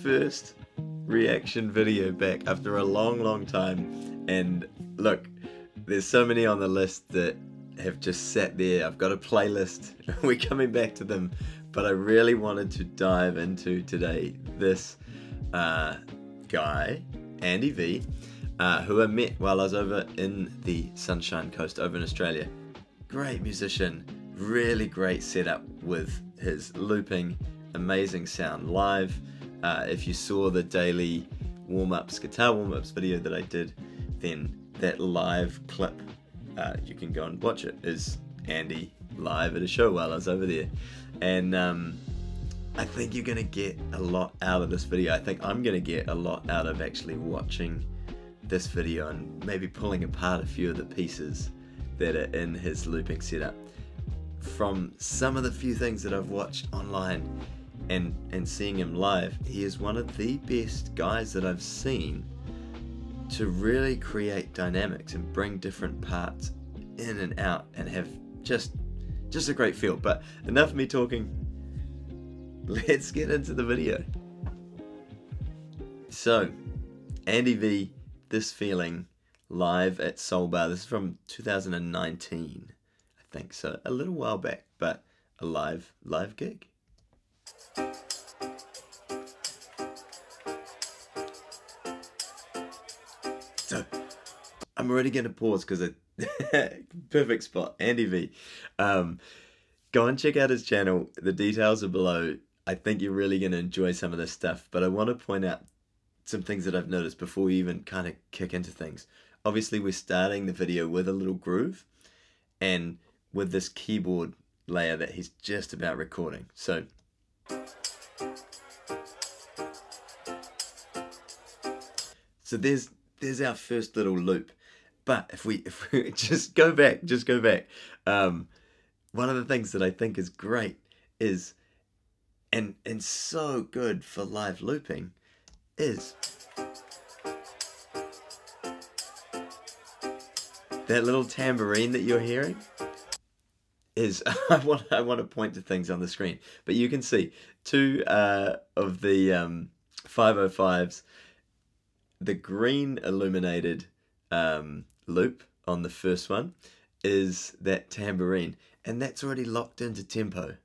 first reaction video back after a long time, and look, there's so many on the list that have just sat there. I've got a playlist, we're coming back to them, but I really wanted to dive into today this guy, Andy V, who I met while I was over in the Sunshine Coast over in Australia. Great musician, really great setup with his looping, amazing sound live. If you saw the daily guitar warm-ups video that I did, then that live clip, you can go and watch it, is Andy live at a show while I was over there. And I think you're going to get a lot out of this video. I think I'm going to get a lot out of actually watching this video and maybe pulling apart a few of the pieces that are in his looping setup. From some of the few things that I've watched online and seeing him live, he is one of the best guys that I've seen to really create dynamics and bring different parts in and out and have just a great feel. But enough of me talking, let's get into the video. So, Andy V, This Feeling, live at Solbar. This is from 2019, I think, so a little while back, but a live gig. So, I'm already going to pause because perfect spot, Andy V. Go and check out his channel. The details are below. I think you're really going to enjoy some of this stuff, but I want to point out some things that I've noticed before we even kind of kick into things. Obviously, we're starting the video with a little groove and with this keyboard layer that he's just about recording. So, there's our first little loop. But if we just go back, one of the things that I think is great is, and so good for live looping, is that little tambourine that you're hearing is, I want to point to things on the screen, but you can see two of the 505s, the green illuminated loop on the first one is that tambourine, and that's already locked into tempo.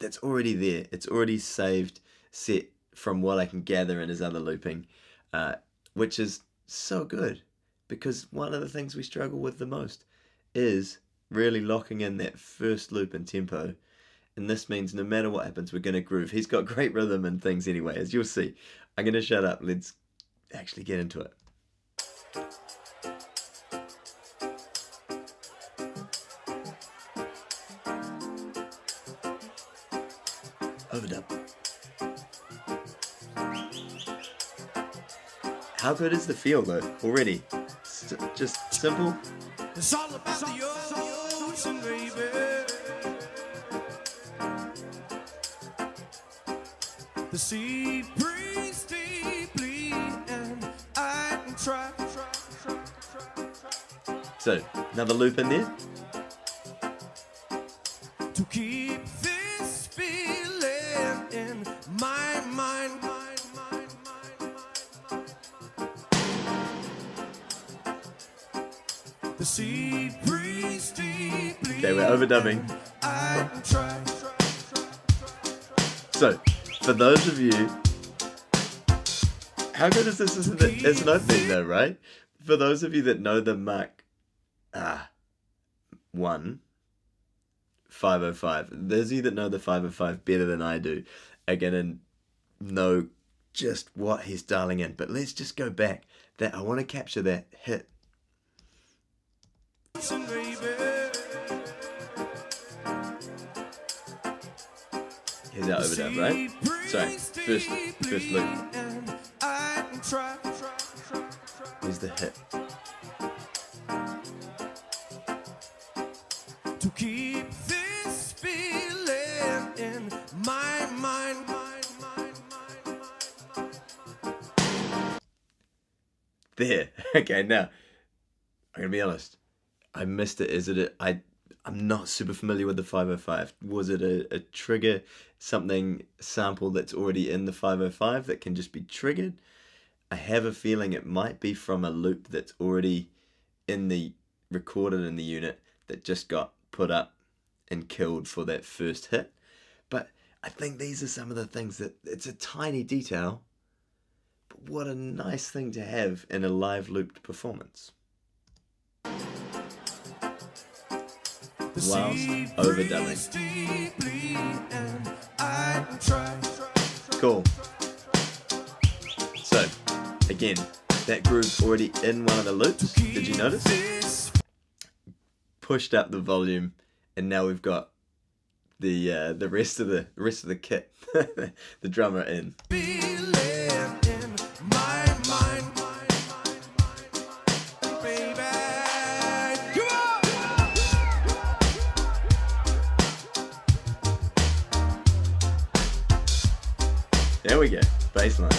That's already there. It's already saved, set from what I can gather in his other looping, which is so good, because one of the things we struggle with the most is really locking in that first loop and tempo. And this means no matter what happens, we're going to groove. He's got great rhythm and things anyway, as you'll see. I'm going to shut up. Let's actually get into it. Overdub. How good is the feel though, already? Just simple. It's all about the ocean, baby. The sea breathes deeply and I can try. So, another loop in there. To keep this feeling in my mind. The sea breathes deeply. Okay, we're overdubbing. So, for those of you, how good is this as an opening though, right? For those of you that know the Mark 1 505, those of you that know the 505 better than I do are gonna know just what he's dialing in. But let's just go back. That I want to capture that hit. Here's our overdub, right? Sorry, first loop. Here's the hit. To keep this feeling in my mind. There. Okay, now I'm gonna be honest. I missed it. I'm not super familiar with the 505. Was it a trigger, something sample that's already in the 505 that can just be triggered? I have a feeling it might be from a loop that's already recorded in the unit that just got put up and killed for that first hit. But I think these are some of the things that, it's a tiny detail, but what a nice thing to have in a live looped performance. Whilst overdubbing. Cool. So, again, that groove's already in one of the loops. Did you notice? Pushed up the volume, and now we've got the rest of the kit, the drummer in. There we go, bass line.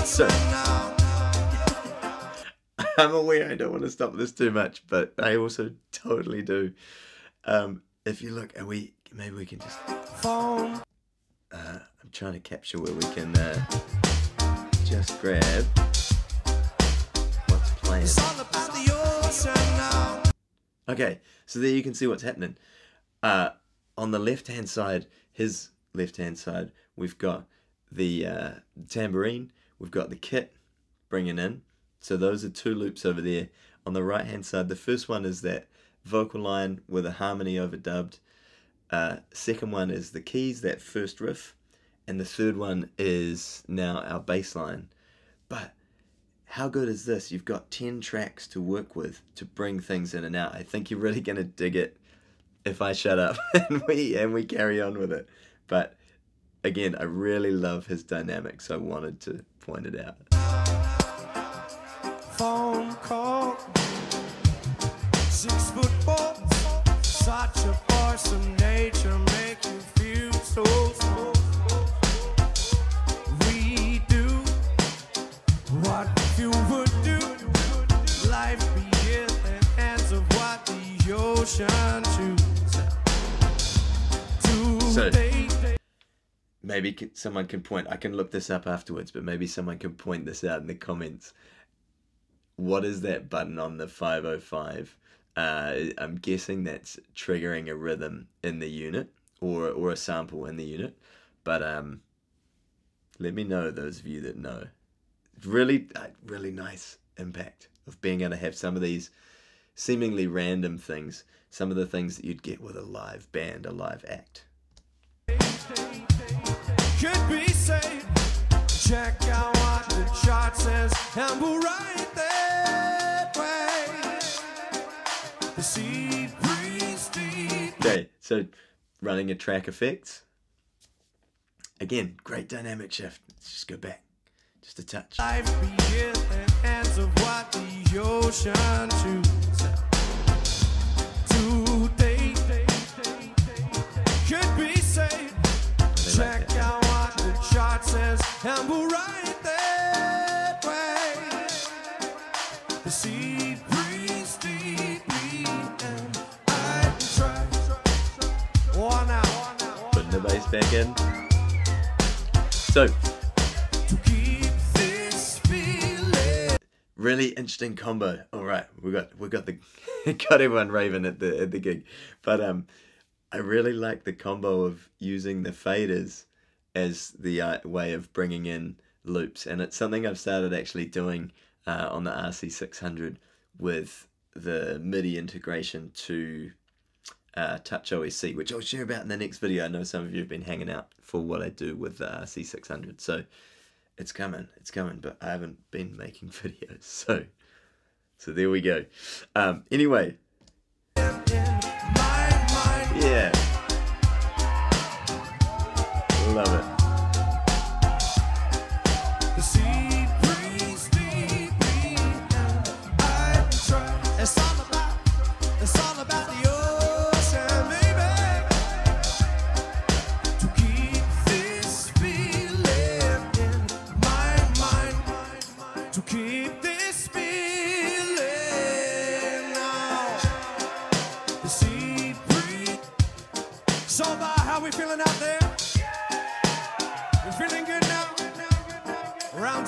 So, I'm aware I don't want to stop this too much, but I also totally do. If you look, maybe we can just... I'm trying to capture where we can just grab what's playing. Okay, so there you can see what's happening. On the left-hand side, his left-hand side, we've got the tambourine, we've got the kit bringing in. So those are two loops over there. On the right-hand side, the first one is that vocal line with a harmony overdubbed. Second one is the keys, that first riff. And the third one is now our bass line. But how good is this? You've got 10 tracks to work with to bring things in and out. I think you're really going to dig it if I shut up and we carry on with it. But again, I really love his dynamics, so I wanted to point it out. Phone call, 6'4", such a force of nature, make you feel so small. We do what you would do, life be in the hands of what the ocean chooses. So, maybe someone can point, I can look this up afterwards, but maybe someone can point this out in the comments. What is that button on the 505? I'm guessing that's triggering a rhythm in the unit or a sample in the unit. But let me know, those of you that know. Really, really nice impact of being able to have some of these seemingly random things, some of the things that you'd get with a live band, a live act. Could be saved. Check out what the chart says, and we'll right that way. The sea breeze deep. Okay, so running a track effects. Again, great dynamic shift. Let's just go back, just a touch. Life be in the hands of what the ocean chooses. Today could be saved. Check out what the chart says, and we'll right that way. The sea breeze deeply, and I try. One out. Putting the bass back in. So, To keep this feeling. really interesting combo. All right, we got the got everyone raving at the gig, but I really like the combo of using the faders as the way of bringing in loops, and it's something I've started actually doing on the RC600 with the MIDI integration to Touch OSC, which I'll share about in the next video. I know some of you have been hanging out for what I do with the RC600, so it's coming, but I haven't been making videos, so there we go. Anyway, yeah, love it. The sea breeze deeply, and I try. It's all about the ocean, baby. To keep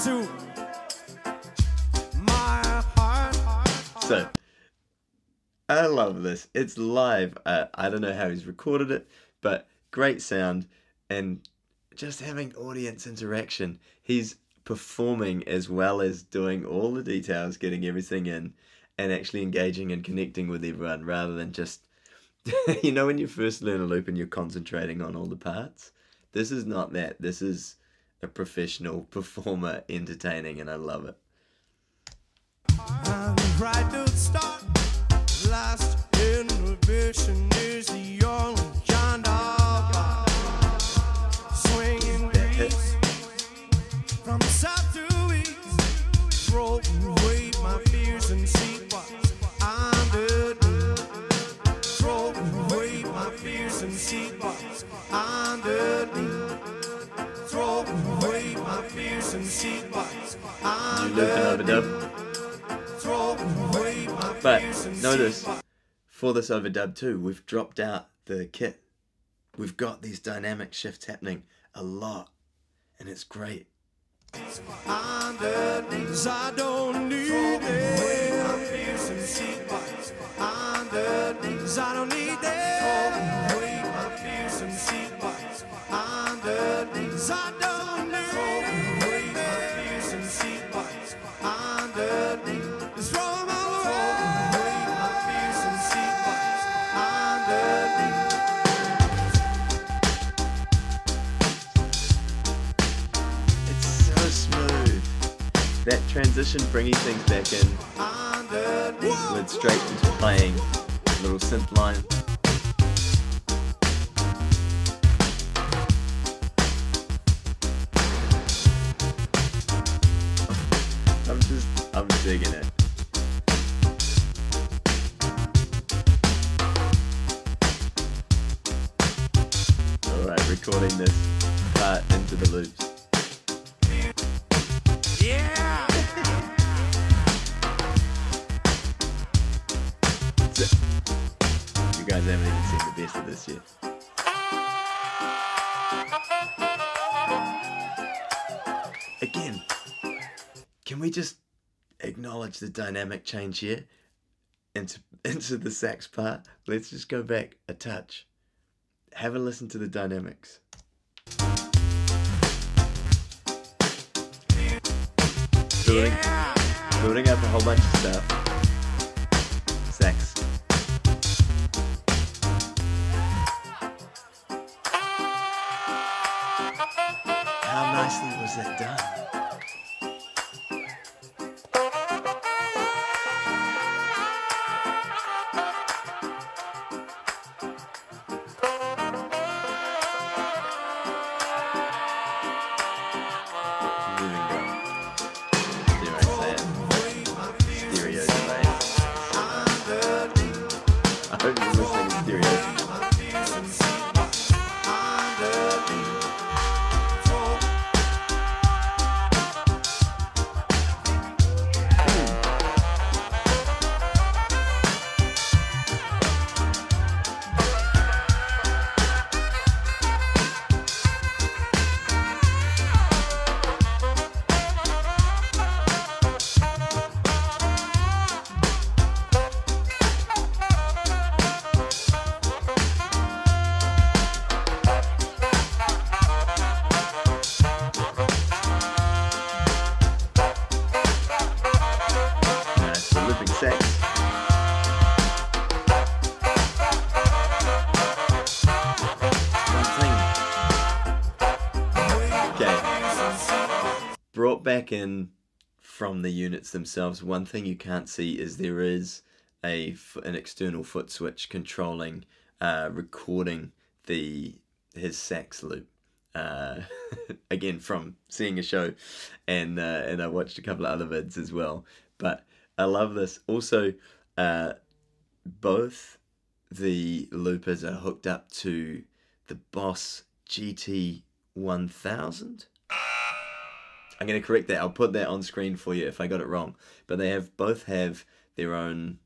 to my heart. So, I love this. It's live. I don't know how he's recorded it, but great sound and just having audience interaction. He's performing as well as doing all the details, getting everything in, and actually engaging and connecting with everyone rather than just, you know, when you first learn a loop and you're concentrating on all the parts. This is not that. This is a professional performer entertaining, and I love it. I'm right to start. Last inhibition is the only kind of swinging breeze from south to east. Throw away my fears and see what's underneath. Throw away my fears and see what's underneath. Throw away my fears and see what's underneath. You loop and overdub. But notice, for this overdub too, we've dropped out the kit. We've got these dynamic shifts happening a lot, and it's great. I don't need it. I don't need it. That transition bringing things back in, went straight into playing, little synth line. I'm digging it. Alright, recording this part into the loops. You guys haven't even seen the best of this yet. Again, can we just acknowledge the dynamic change here into the sax part? Let's just go back a touch. Have a listen to the dynamics. Building up a whole bunch of stuff. Sax. How nicely was that done? Brought back in from the units themselves, one thing you can't see is there is an external foot switch controlling recording his sax loop. Again, from seeing a show, and I watched a couple of other vids as well. But I love this. Also, both the loopers are hooked up to the Boss GT1000. I'm going to correct that. I'll put that on screen for you if I got it wrong. But they both have their own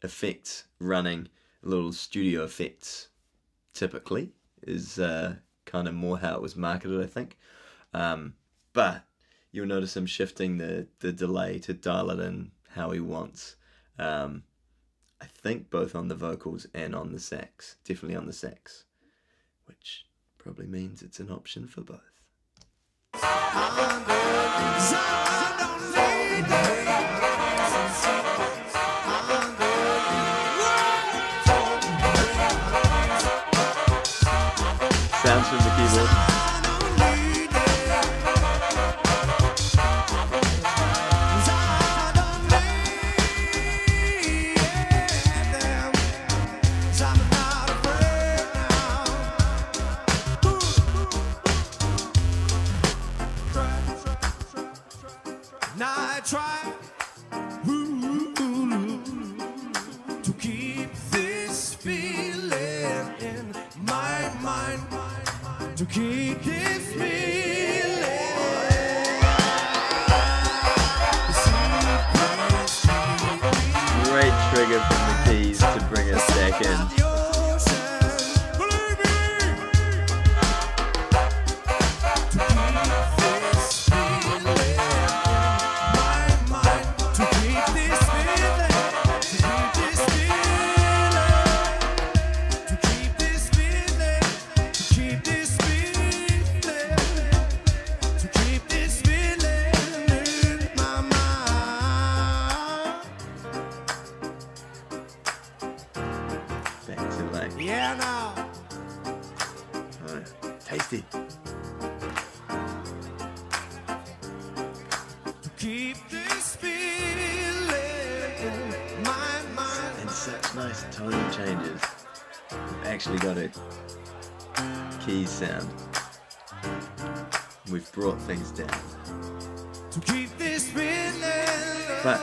effects running, little studio effects, typically, is kind of more how it was marketed, I think. but you'll notice him shifting the delay to dial it in how he wants. I think both on the vocals and on the sax, definitely on the sax, which probably means it's an option for both. Sounds from the keyboard. Now I try to keep this feeling in my mind, to keep this feeling. Great trigger from the keys to bring us back in. Yeah, now. Oh, tasty. To keep this feeling in my mind. And such nice tone changes. We've actually got a keys sound. We've brought things down. To keep this feeling. But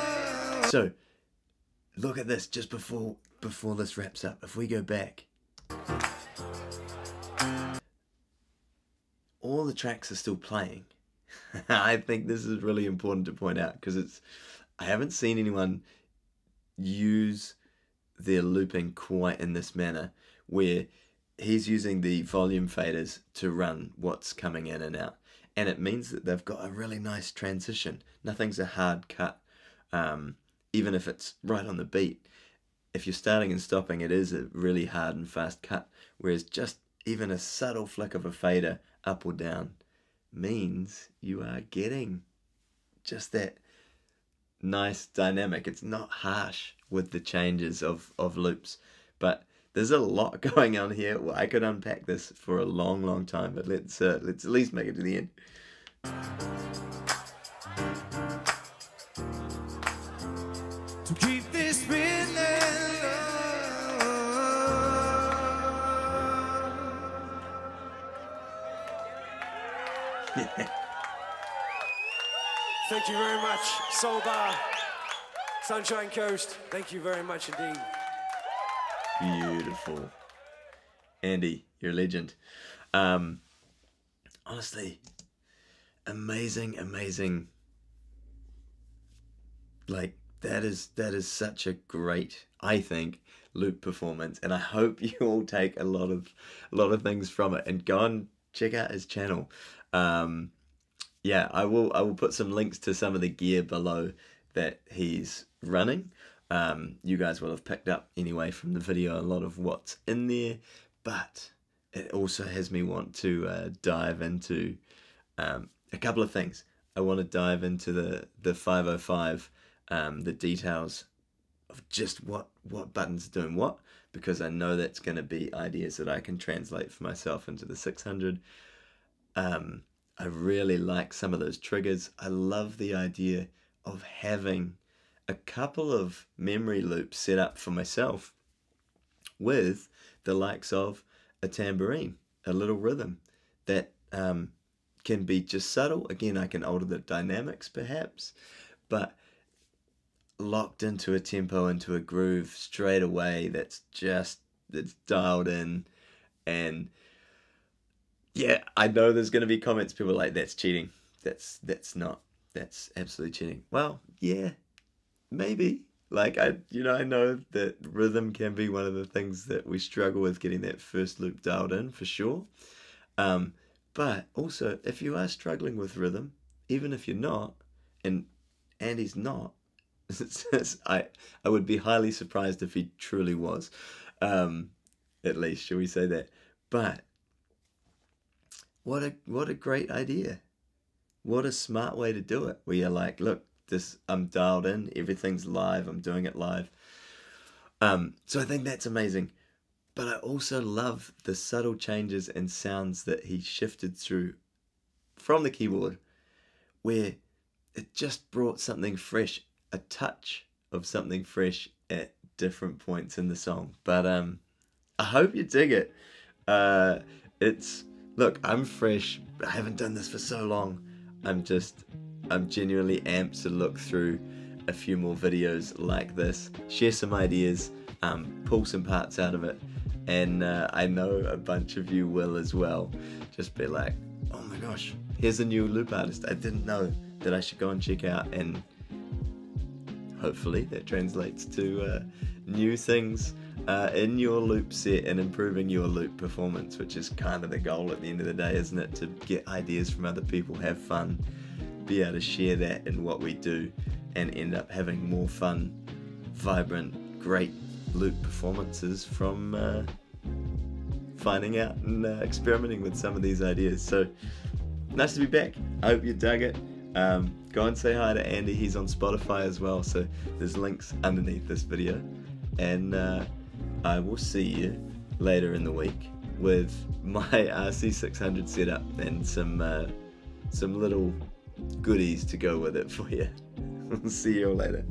so look at this just before this wraps up. If we go back, all the tracks are still playing. I think this is really important to point out because I haven't seen anyone use their looping quite in this manner, where he's using the volume faders to run what's coming in and out, and it means that they've got a really nice transition. Nothing's a hard cut, even if it's right on the beat. If you're starting and stopping, it is a really hard and fast cut, whereas just even a subtle flick of a fader up or down means you are getting just that nice dynamic. It's not harsh with the changes of loops, but there's a lot going on here. Well, I could unpack this for a long time, but let's at least make it to the end. To keep this feeling. Thank you very much, Solbar, Sunshine Coast. Thank you very much indeed. Beautiful. Andy, you're a legend. Honestly, amazing. Like, that is such a great, I think, loop performance, and I hope you all take a lot of things from it and go and check out his channel. Yeah, I will put some links to some of the gear below that he's running. You guys will have picked up anyway from the video a lot of what's in there, but it also has me want to dive into a couple of things. I want to dive into the 505, the details of just what buttons are doing what, because I know that's going to be ideas that I can translate for myself into the 600. I really like some of those triggers. I love the idea of having a couple of memory loops set up for myself with the likes of a tambourine, a little rhythm that can be just subtle. Again, I can alter the dynamics perhaps, but locked into a tempo, into a groove straight away that's dialed in. And yeah, I know there's going to be comments, people are like, that's cheating. That's absolutely cheating. Well, yeah, maybe. Like, I know that rhythm can be one of the things that we struggle with, getting that first loop dialed in, for sure. But also, if you are struggling with rhythm, even if you're not, and Andy's not, I would be highly surprised if he truly was, at least, shall we say that. But what a great idea. What a smart way to do it, where you're like, look, I'm dialed in, everything's live, I'm doing it live. So I think that's amazing. But I also love the subtle changes and sounds that he shifted through from the keyboard, where it just brought something fresh, a touch of something fresh at different points in the song. But I hope you dig it. Look, I'm fresh, I haven't done this for so long. I'm genuinely amped to look through a few more videos like this, share some ideas, pull some parts out of it, and I know a bunch of you will as well. Just be like, oh my gosh, here's a new loop artist I didn't know that I should go and check out, and hopefully that translates to new things in your loop set and improving your loop performance, which is kind of the goal at the end of the day, isn't it? To get ideas from other people, have fun, be able to share that in what we do, and end up having more fun, vibrant, great loop performances from finding out and experimenting with some of these ideas. So nice to be back. I hope you dug it. Go and say hi to Andy. He's on Spotify as well, so there's links underneath this video, and I will see you later in the week with my RC600 setup and some little goodies to go with it for you. See you all later.